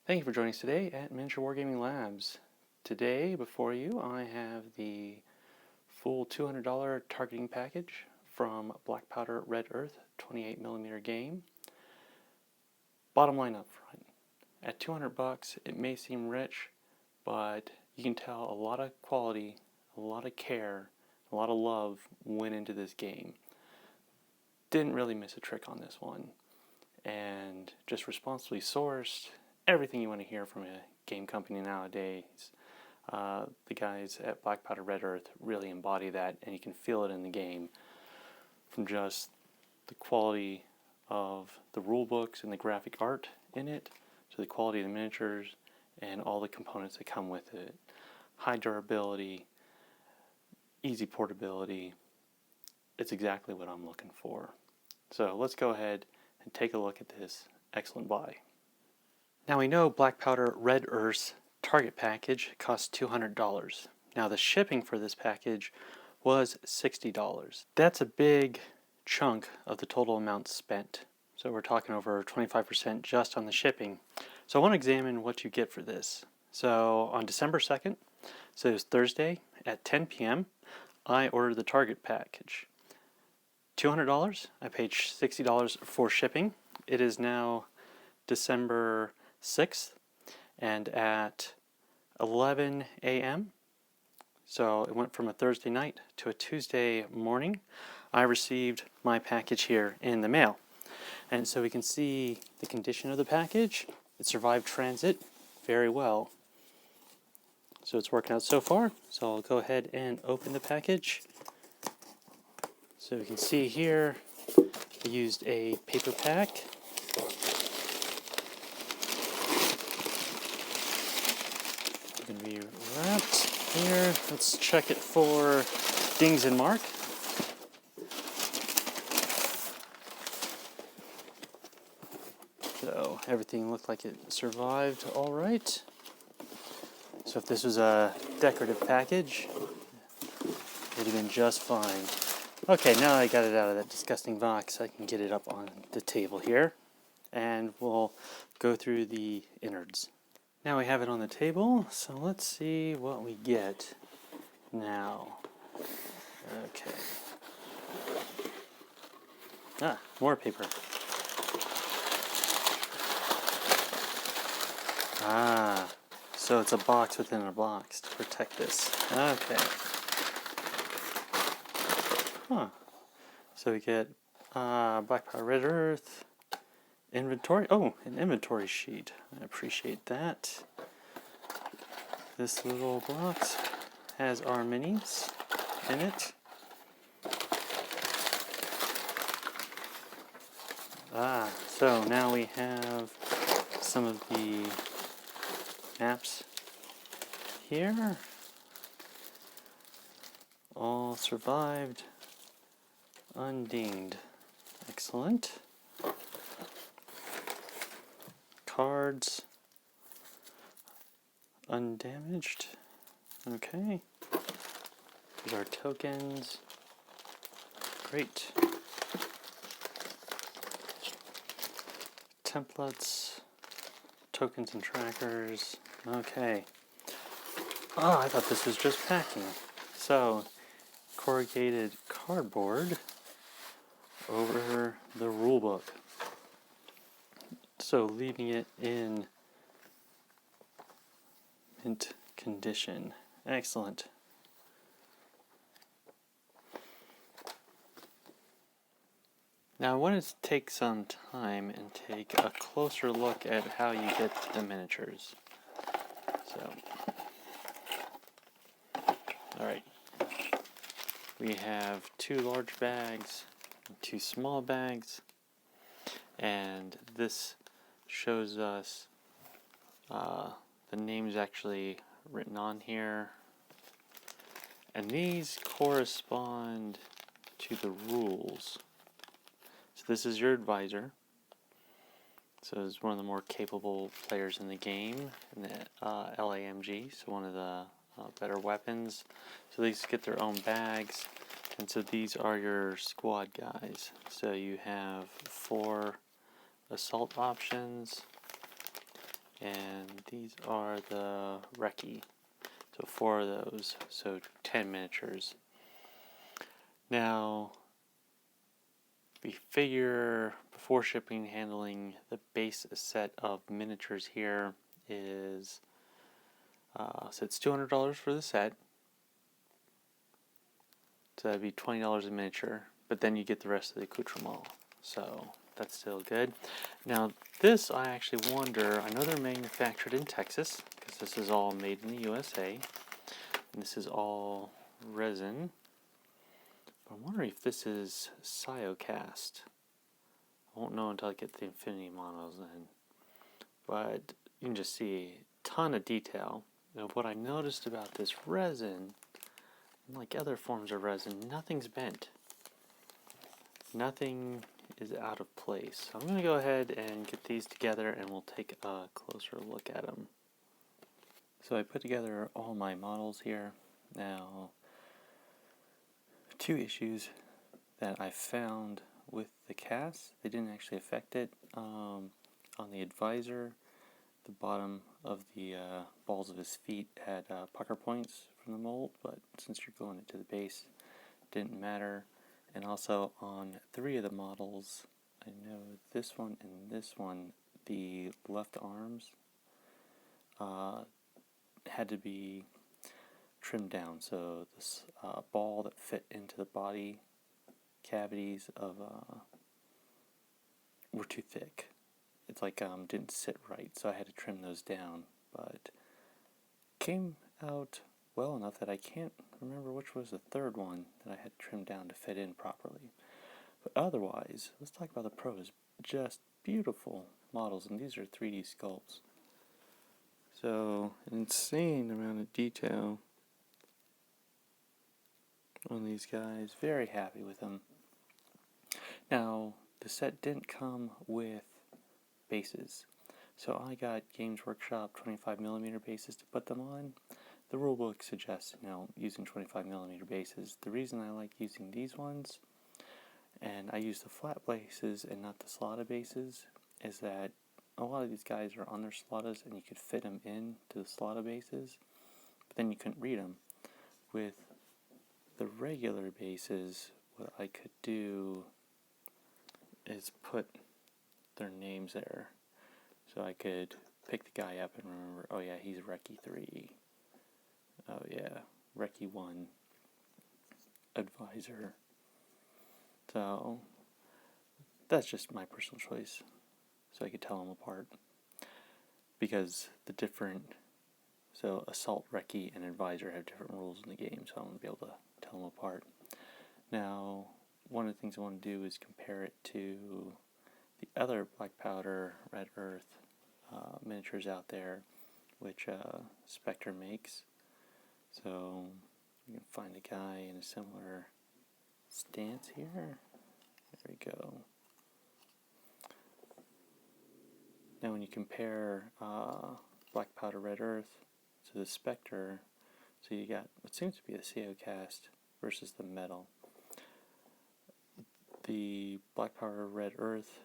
Thank you for joining us today at Miniature Wargaming Labs. Today, before you, I have the full $200 targeting package from Black Powder Red Earth 28mm game. Bottom line up front, at $200 it may seem rich, but you can tell a lot of quality, a lot of care, a lot of love went into this game. Didn't really miss a trick on this one, and just responsibly sourced. Everything you want to hear from a game company nowadays. The guys at Black Powder Red Earth really embody that, and you can feel it in the game from just the quality of the rule books and the graphic art in it to the quality of the miniatures and all the components that come with it. High durability, easy portability. It's exactly what I'm looking for. So let's go ahead and take a look at this excellent buy. Now we know Black Powder Red Earth's Target Package cost $200. Now the shipping for this package was $60. That's a big chunk of the total amount spent. So we're talking over 25% just on the shipping. So I want to examine what you get for this. So on December 2nd, so it was Thursday at 10 p.m., I ordered the Target Package. $200, I paid $60 for shipping. It is now December 6th, and at 11 a.m., so it went from a Thursday night to a Tuesday morning, I received my package here in the mail. And so we can see the condition of the package. It survived transit very well. So it's working out so far. So I'll go ahead and open the package. So we can see here, I used a paper pack. Going to be wrapped here. Let's check it for dings and mark. So everything looked like it survived all right. So if this was a decorative package, it would have been just fine. Okay, now I got it out of that disgusting box, I can get it up on the table here, and we'll go through the innards. Now we have it on the table, so let's see what we get now. Okay. More paper. So it's a box within a box to protect this. Okay. So we get Black Powder Red Earth, inventory. Oh, an inventory sheet. I appreciate that. This little box has our minis in it. So now we have some of the maps here. All survived undinged. Excellent. Cards undamaged. Okay. Here's our tokens. Great. Templates, tokens and trackers. Okay. I thought this was just packing. So, corrugated cardboard over the rulebook. So leaving it in mint condition. Excellent. Now I wanted to take some time and take a closer look at how you get the miniatures. So, alright. We have 2 large bags, 2 small bags, and this shows us the names actually written on here, and these correspond to the rules. So this is your advisor. So it's one of the more capable players in the game, in the LAMG, so one of the better weapons. So these get their own bags, and so these are your squad guys. So you have 4 assault options, and these are the recce. So 4 of those, so 10 miniatures. Now, we figure before shipping and handling, the base set of miniatures here is, so it's $200 for the set. So that'd be $20 a miniature, but then you get the rest of the accoutrement. So that's still good. Now this, I actually wonder, I know they're manufactured in Texas, because this is all made in the USA. And this is all resin. I'm wondering if this is Cyocast. I won't know until I get the Infinity models in. But you can just see a ton of detail. Now, what I noticed about this resin, like other forms of resin, nothing's bent. Nothing is out of place. So I'm going to go ahead and get these together and we'll take a closer look at them. So I put together all my models here. Now, 2 issues that I found with the cast, they didn't actually affect it. On the advisor, the bottom of the balls of his feet had pucker points from the mold, but since you're going into the base, it didn't matter. And also on 3 of the models, I know this one and this one, the left arms had to be trimmed down, so this ball that fit into the body cavities of were too thick. It's like didn't sit right, so I had to trim those down, but came out well enough that I can't remember which was the 3rd one that I had to trim down to fit in properly. But otherwise, let's talk about the pros. Just beautiful models, and these are 3D sculpts. So, an insane amount of detail on these guys. Very happy with them. Now, the set didn't come with bases. So I got Games Workshop 25mm bases to put them on. The rulebook suggests, using 25mm bases. The reason I like using these ones, and I use the flat bases and not the slotted bases, is that a lot of these guys are on their slottas and you could fit them in to the slotted bases, but then you couldn't read them. With the regular bases, what I could do is put their names there. So I could pick the guy up and remember, oh yeah, he's Recce 3. Oh yeah, Recce 1. Advisor. So that's just my personal choice. So I could tell them apart. Because so Assault, Recce, and Advisor have different rules in the game, so I'm going to be able to tell them apart. Now, one of the things I want to do is compare it to the other Black Powder Red Earth miniatures out there, which Spectre makes. So we can find a guy in a similar stance here. There we go. Now when you compare Black Powder Red Earth to the Spectre, so you got what seems to be the Cyocast versus the metal. The Black Powder Red Earth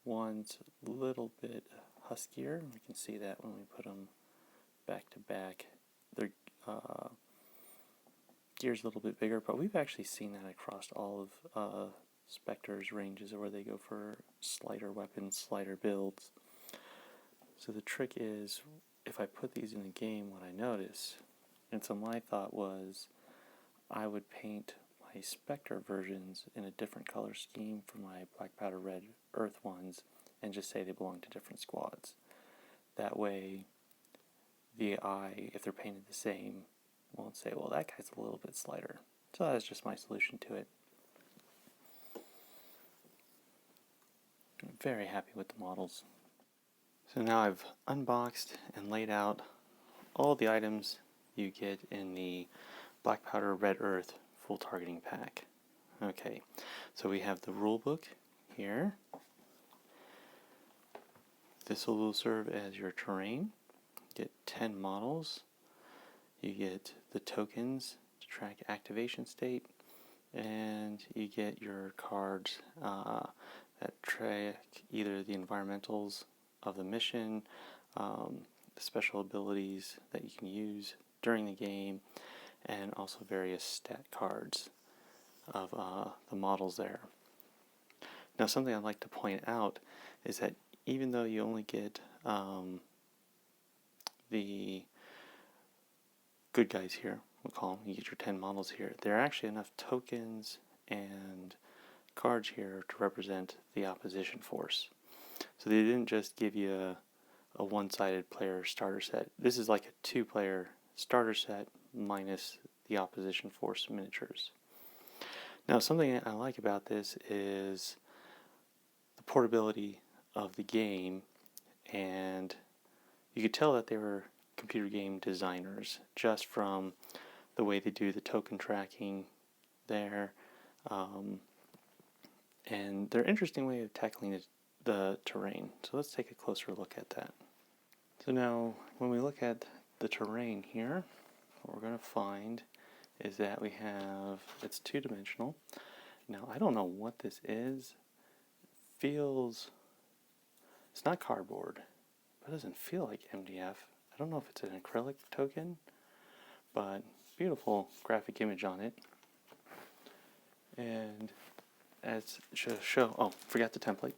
one's a little bit huskier. We can see that when we put them back to back. Their gear's a little bit bigger, but we've actually seen that across all of Spectre's ranges where they go for slighter weapons, slighter builds. So the trick is, if I put these in a game, what I notice, and so my thought was, I would paint my Spectre versions in a different color scheme for my Black Powder Red Earth ones, and just say they belong to different squads. That way, the eye, if they're painted the same, won't say, well, that guy's a little bit slighter. So that's just my solution to it. I'm very happy with the models. So now I've unboxed and laid out all the items you get in the Black Powder Red Earth full targeting pack. Okay, so we have the rulebook here. This will serve as your terrain. You get 10 models. You get the tokens to track activation state, and you get your cards that track either the environmentals of the mission, the special abilities that you can use during the game, and also various stat cards of the models there. Now, something I'd like to point out is that even though you only get the good guys here, we'll call them, you get your 10 models here, there are actually enough tokens and cards here to represent the opposition force. So they didn't just give you a one-sided player starter set. This is like a 2-player starter set minus the opposition force miniatures. Now, something I like about this is the portability of the game, and you could tell that they were computer game designers just from the way they do the token tracking there, and their interesting way of tackling the terrain. So let's take a closer look at that. So now, when we look at the terrain here, what we're going to find is that we have, it's 2-dimensional. Now, I don't know what this is. It's not cardboard, but it doesn't feel like MDF. I don't know if it's an acrylic token, but beautiful graphic image on it. And as show, oh, forgot the template.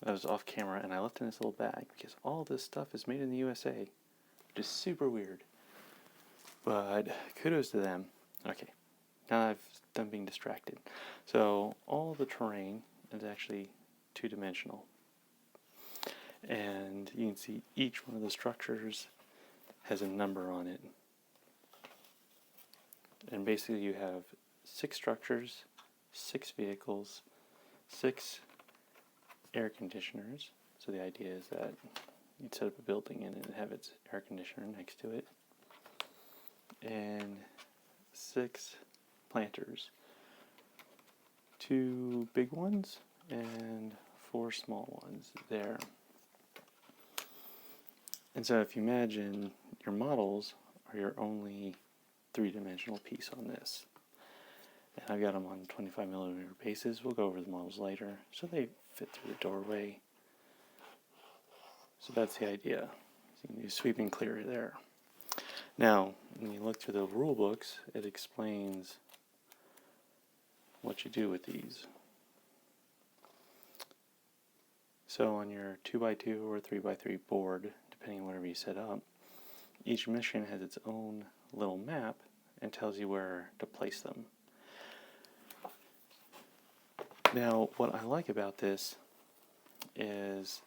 That was off camera, and I left it in this little bag because all this stuff is made in the USA, which is super weird. But kudos to them. Okay, now I've done being distracted. So all the terrain is actually 2-dimensional. And you can see each one of the structures has a number on it. And basically you have 6 structures, 6 vehicles, 6 air conditioners. So the idea is that you'd set up a building and it'd have its air conditioner next to it. And 6 planters. 2 big ones and 4 small ones there. And so if you imagine your models are your only 3-dimensional piece on this. And I've got them on 25mm bases. We'll go over the models later. So they fit through the doorway. So that's the idea. So you can do sweep and clear there. Now, when you look through the rule books, it explains what you do with these. So on your 2x2 or 3x3 board, depending on whatever you set up, each mission has its own little map and tells you where to place them. Now, what I like about this is,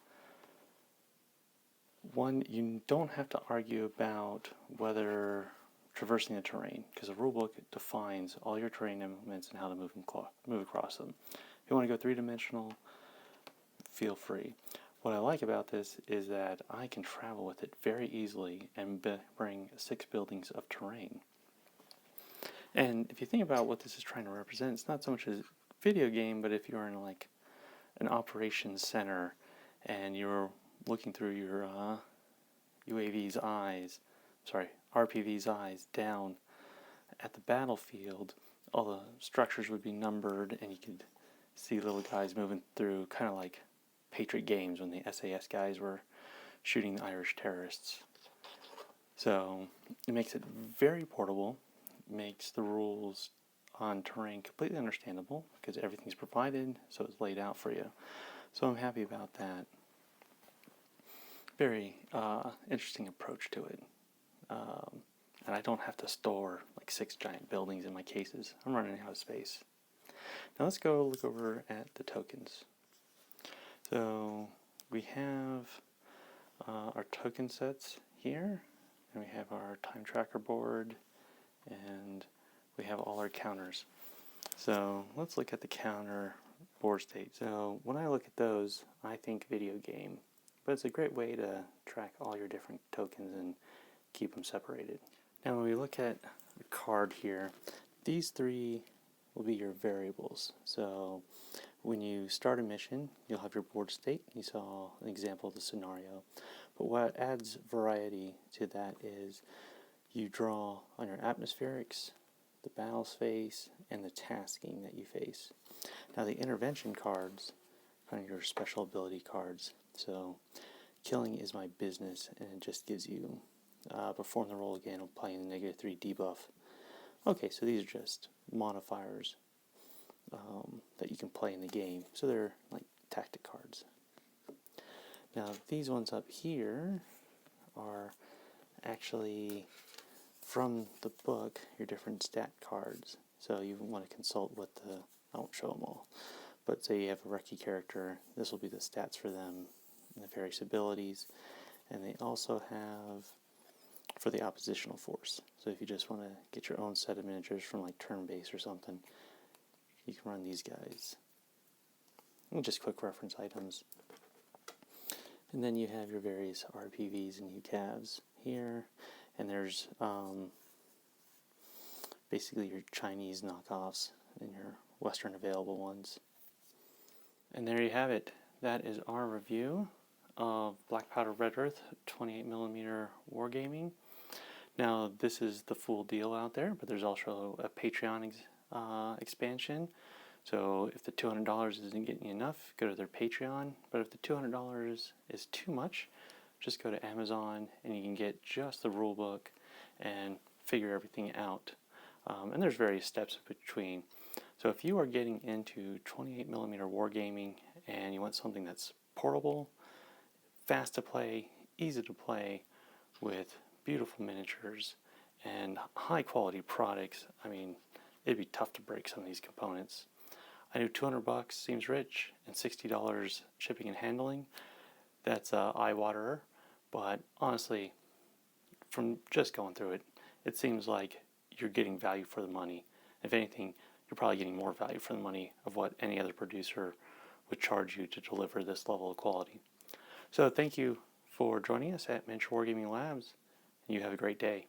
one, you don't have to argue about whether traversing the terrain, because the rulebook defines all your terrain elements and how to move across them. If you want to go 3-dimensional, feel free. What I like about this is that I can travel with it very easily and bring 6 buildings of terrain. And if you think about what this is trying to represent, it's not so much a video game, but if you're in like an operations center and you're looking through your RPV's eyes down at the battlefield, all the structures would be numbered and you could see little guys moving through, kind of like Patriot Games when the SAS guys were shooting the Irish terrorists. So it makes it very portable, makes the rules on terrain completely understandable because everything's provided, so it's laid out for you. So I'm happy about that. Very interesting approach to it. And I don't have to store like 6 giant buildings in my cases. I'm running out of space. Now let's go look over at the tokens. So we have our token sets here, and we have our time tracker board, and we have all our counters. So let's look at the counter board state. So when I look at those, I think video game, but it's a great way to track all your different tokens and keep them separated. Now when we look at the card here, these 3 will be your variables. So when you start a mission, you'll have your board state. You saw an example of the scenario. But what adds variety to that is you draw on your atmospherics, the battles face, and the tasking that you face. Now the intervention cards are your special ability cards. So killing is my business, and it just gives you perform the roll again, applying the -3 debuff. Okay, so these are just modifiers that you can play in the game, so they're like tactic cards. Now these ones up here are actually from the book, your different stat cards. So you want to consult with I won't show them all, but say you have a rookie character, this will be the stats for them, and the various abilities, and they also have for the oppositional force. So if you just want to get your own set of miniatures from like turn-based or something, you can run these guys. And just quick reference items. And then you have your various RPVs and UCAVs here, and there's basically your Chinese knockoffs and your Western available ones. And there you have it. That is our review of Black Powder Red Earth 28mm Wargaming. Now this is the full deal out there, but there's also a Patreon expansion. So if the $200 isn't getting you enough, go to their Patreon. But if the $200 is too much, just go to Amazon and you can get just the rule book and figure everything out. And there's various steps in between. So if you are getting into 28mm Wargaming and you want something that's portable, fast to play, easy to play, with beautiful miniatures and high quality products, I mean, it'd be tough to break some of these components. I know $200 seems rich, and $60 shipping and handling, that's eye-waterer, but honestly, from just going through it, it seems like you're getting value for the money. If anything, you're probably getting more value for the money of what any other producer would charge you to deliver this level of quality. So thank you for joining us at Miniature Wargaming Labs, and you have a great day.